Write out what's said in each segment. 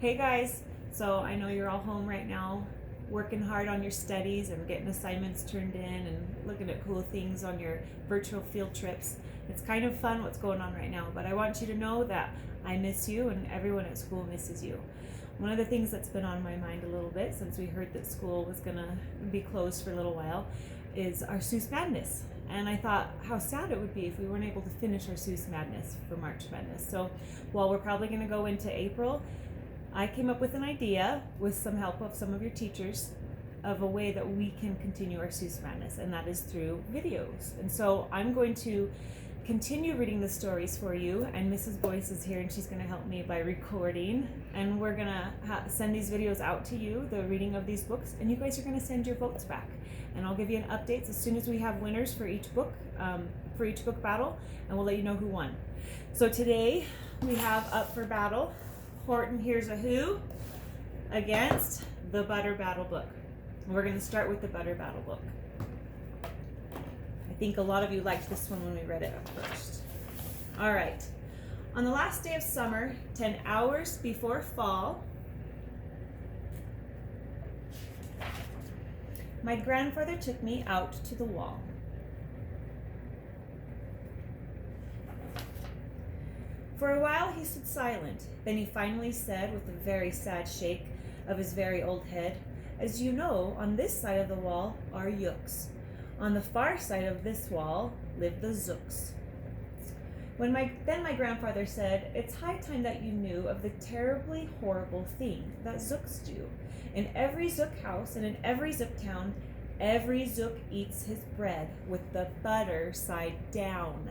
Hey guys, so I know you're all home right now working hard on your studies and getting assignments turned in and looking at cool things on your virtual field trips. It's kind of fun what's going on right now, but I want you to know that I miss you and everyone at school misses you. One of the things that's been on my mind a little bit since we heard that school was going to be closed for a little while is our Seuss Madness. And I thought how sad it would be if we weren't able to finish our Seuss Madness for March Madness. So while we're probably going to go into April, I came up with an idea with some help of some of your teachers of a way that we can continue our Seuss Madness, and that is through videos. And so I'm going to continue reading the stories for you, and Mrs. Boyce is here and she's going to help me by recording, and we're going to send these videos out to you, the reading of these books, and you guys are going to send your votes back, and I'll give you an update as soon as we have winners for each book battle, and we'll let you know who won. So today we have up for battle Horton Here's a Who against the Butter Battle book. We're going to start with the Butter Battle book. I think a lot of you liked this one when we read it at first. All right. On the last day of summer, 10 hours before fall, my grandfather took me out to the wall. For a while he stood silent, then he finally said with a very sad shake of his very old head, "As you know, on this side of the wall are Yooks. On the far side of this wall live the Zooks." Then my grandfather said, "It's high time that you knew of the terribly horrible thing that Zooks do. In every Zook house and in every Zook town, every Zook eats his bread with the butter side down."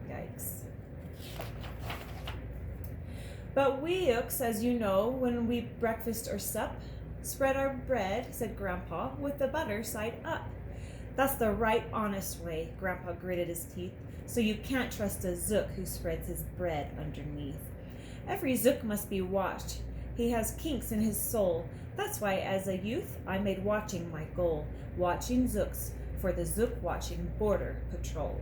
Yikes. "But we Yooks, as you know, when we breakfast or sup, spread our bread," said Grandpa, "with the butter side up. That's the right honest way," Grandpa gritted his teeth, "so you can't trust a Zook who spreads his bread underneath. Every Zook must be watched. He has kinks in his soul. That's why as a youth I made watching my goal, watching Zooks for the Zook watching border patrol."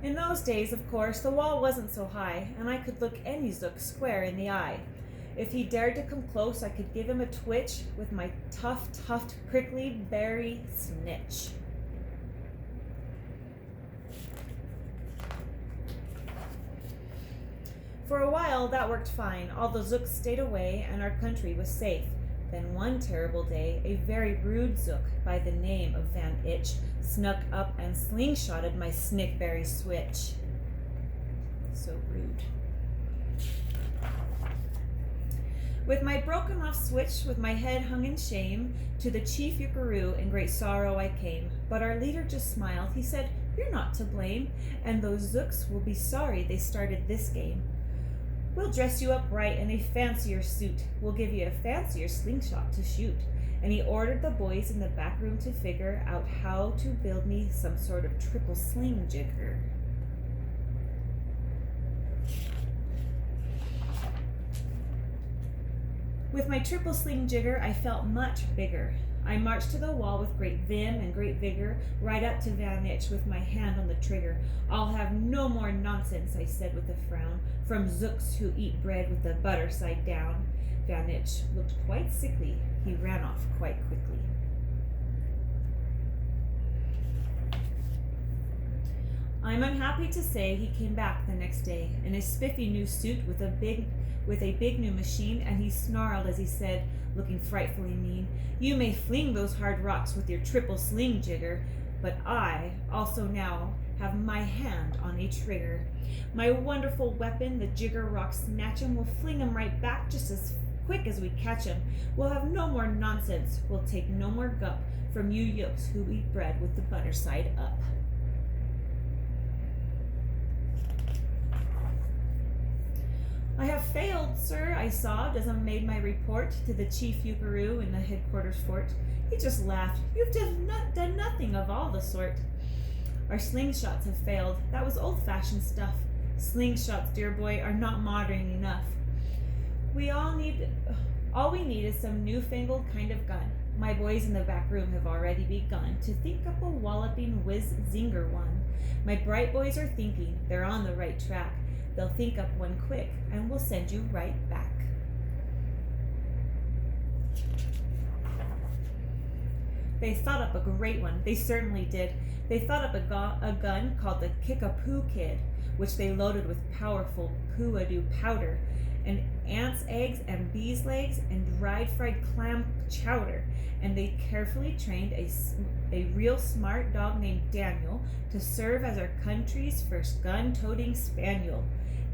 In those days, of course, the wall wasn't so high, and I could look any Zook square in the eye. If he dared to come close, I could give him a twitch with my tufted, prickly berry snitch. For a while, that worked fine. All the Zooks stayed away, and our country was safe. Then one terrible day, a very rude Zook by the name of Van Itch snuck up and slingshotted my snickberry switch. So rude. With my broken off switch, with my head hung in shame, to the chief Yuckaroo in great sorrow I came. But our leader just smiled. He said, "You're not to blame, and those Zooks will be sorry they started this game. We'll dress you up right in a fancier suit. We'll give you a fancier slingshot to shoot." And he ordered the boys in the back room to figure out how to build me some sort of triple sling jigger. With my triple sling jigger, I felt much bigger. I marched to the wall with great vim and great vigor, right up to Van Itch with my hand on the trigger. "I'll have no more nonsense," I said with a frown, "from Zooks who eat bread with the butter side down." Van Itch looked quite sickly. He ran off quite quickly. I'm unhappy to say he came back the next day in a spiffy new suit with a big new machine, and he snarled as he said, looking frightfully mean, "You may fling those hard rocks with your triple sling jigger, but I also now have my hand on a trigger. My wonderful weapon, the jigger rock snatch 'em, will fling 'em right back just as quick as we catch 'em. We'll have no more nonsense. We'll take no more gup from you Yooks who eat bread with the butter side up." "I have failed, sir," I sobbed as I made my report to the chief Yuckaroo in the headquarters fort. He just laughed. "You've done nothing of all the sort. Our slingshots have failed. That was old-fashioned stuff. Slingshots, dear boy, are not modern enough. All we need is some newfangled kind of gun. My boys in the back room have already begun to think up a walloping whiz-zinger one. My bright boys are thinking they're on the right track. They'll think up one quick, and we'll send you right back. They thought up a great one. They certainly did. They thought up a gun called the Kickapoo Kid, which they loaded with powerful poo-a-doo powder, and ants' eggs and bees' legs and dried fried clam chowder. And they carefully trained a real smart dog named Daniel to serve as our country's first gun-toting spaniel.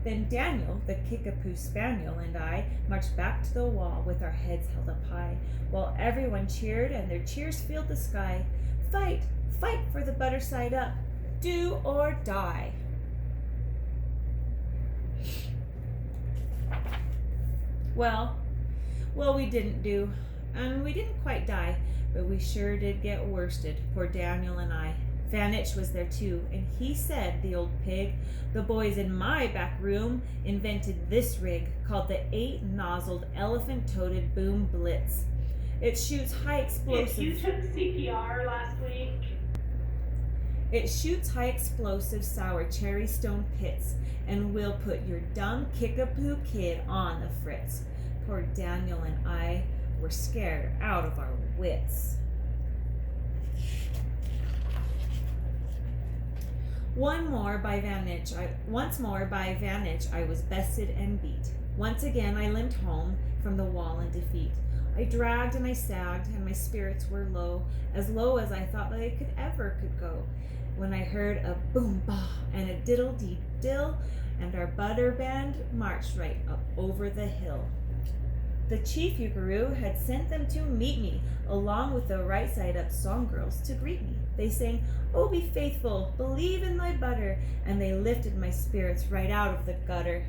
Then Daniel, the Kickapoo Spaniel, and I marched back to the wall with our heads held up high, while everyone cheered and their cheers filled the sky. Fight, fight for the butter side up, do or die. Well, we didn't do, and we didn't quite die, but we sure did get worsted, poor Daniel and I. Van Itch was there too, and he said, the old pig, the boys in my back room invented this rig called the 8-nozzled elephant-toted boom blitz. It shoots high explosive. You took CPR last week. It shoots high explosive sour cherry stone pits, and will put your dumb Kickapoo kid on the fritz. Poor Daniel and I were scared out of our wits. Once more by Van Itch I was bested and beat. Once again I limped home from the wall in defeat. I dragged and I sagged, and my spirits were low as I thought they could go, when I heard a boom-bah and a diddle-dee-dill, and our butter band marched right up over the hill. The chief Yuckaroo had sent them to meet me, along with the right side up song girls to greet me. They sang, "Oh, be faithful, believe in thy butter," and they lifted my spirits right out of the gutter.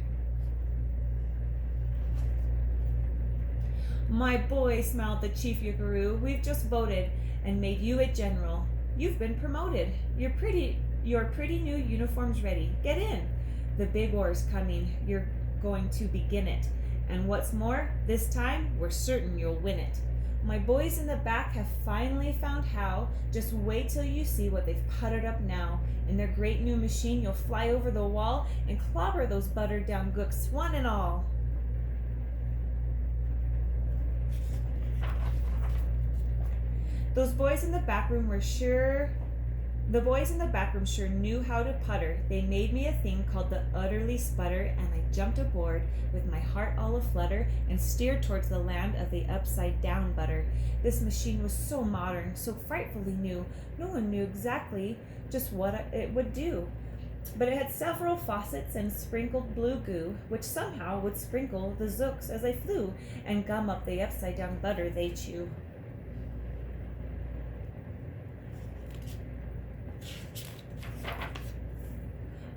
"My boy," smiled the chief Yuckaroo, "we've just voted and made you a general. You've been promoted. Your pretty new uniform's ready. Get in. The big war's coming. You're going to begin it. And what's more, this time we're certain you'll win it. My boys in the back have finally found how. Just wait till you see what they've puttered up now. In their great new machine, you'll fly over the wall and clobber those buttered down gooks, one and all." The boys in the back room sure knew how to putter. They made me a thing called the utterly sputter, and I jumped aboard with my heart all aflutter and steered towards the land of the upside down butter. This machine was so modern, so frightfully new, no one knew exactly just what it would do. But it had several faucets and sprinkled blue goo, which somehow would sprinkle the zooks as they flew and gum up the upside down butter they chew.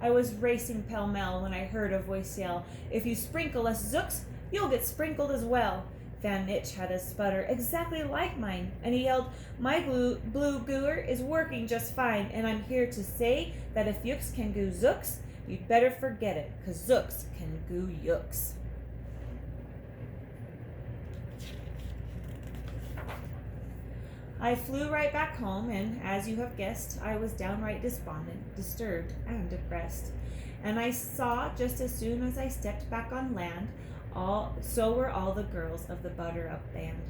I was racing pell-mell when I heard a voice yell, "If you sprinkle us zooks, you'll get sprinkled as well." Van Itch had a sputter exactly like mine, and he yelled, "My blue gooer is working just fine, and I'm here to say that if yooks can goo zooks, you'd better forget it, 'cause zooks can goo yooks." I flew right back home, and as you have guessed, I was downright despondent, disturbed, and depressed. And I saw, just as soon as I stepped back on land, so were all the girls of the Butter Up Band.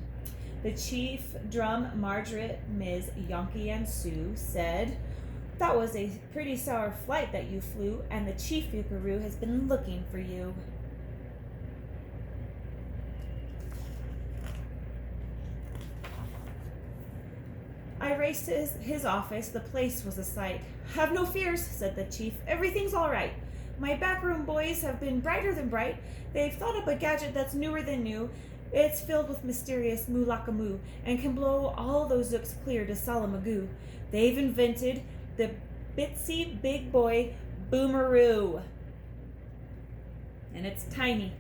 The chief drum, Margaret, Ms. Yonkie, and Sue said, "That was a pretty sour flight that you flew, and the chief Yuckaroo has been looking for you." I raced to his office. The place was a sight. "Have no fears," said the chief. "Everything's all right. My backroom boys have been brighter than bright. They've thought up a gadget that's newer than new. It's filled with mysterious moo-laka-moo and can blow all those zooks clear to Salamagoo. They've invented the Bitsy Big Boy Boomeroo. And it's tiny.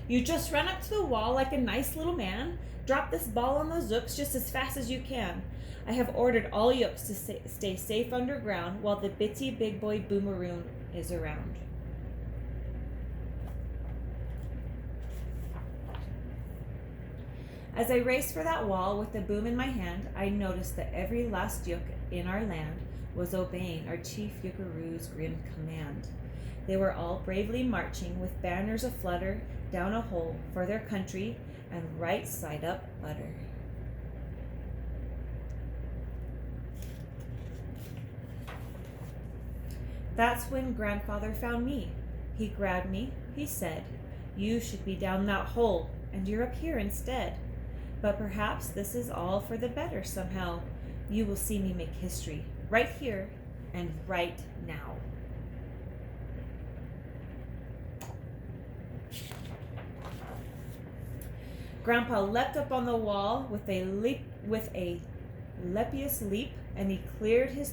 You just run up to the wall like a nice little man. Drop this ball on those zooks just as fast as you can. I have ordered all yooks to stay safe underground while the Bitsy Big Boy Boomeroo is around." As I raced for that wall with the boom in my hand, I noticed that every last Yuk in our land was obeying our chief Yukaroo's grim command. They were all bravely marching with banners aflutter down a hole for their country and right side up butter. That's when Grandfather found me. He grabbed me, he said, "You should be down that hole, and you're up here instead. But perhaps this is all for the better somehow. You will see me make history, right here and right now." Grandpa leapt up on the wall with a lepious leap, and he cleared his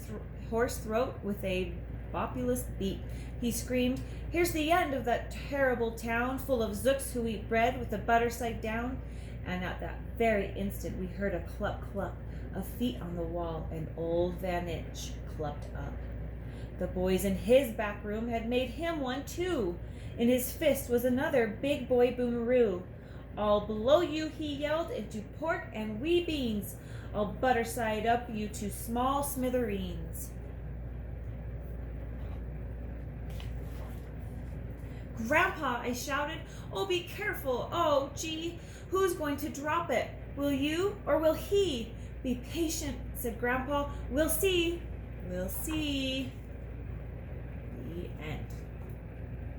hoarse throat with a populous beat. He screamed, "Here's the end of that terrible town, full of zooks who eat bread with the butter side down." And at that very instant we heard a clup clup of feet on the wall, and old Van Itch clumped up. The boys in his back room had made him one too. In his fist was another big boy boomeroo. "I'll blow you," he yelled, "into pork and wee beans. I'll butter side up you to small smithereens." "Grandpa," I shouted, "oh, be careful. Oh, gee, who's going to drop it? Will you or will he?" "Be patient," said Grandpa. "We'll see. We'll see." The end.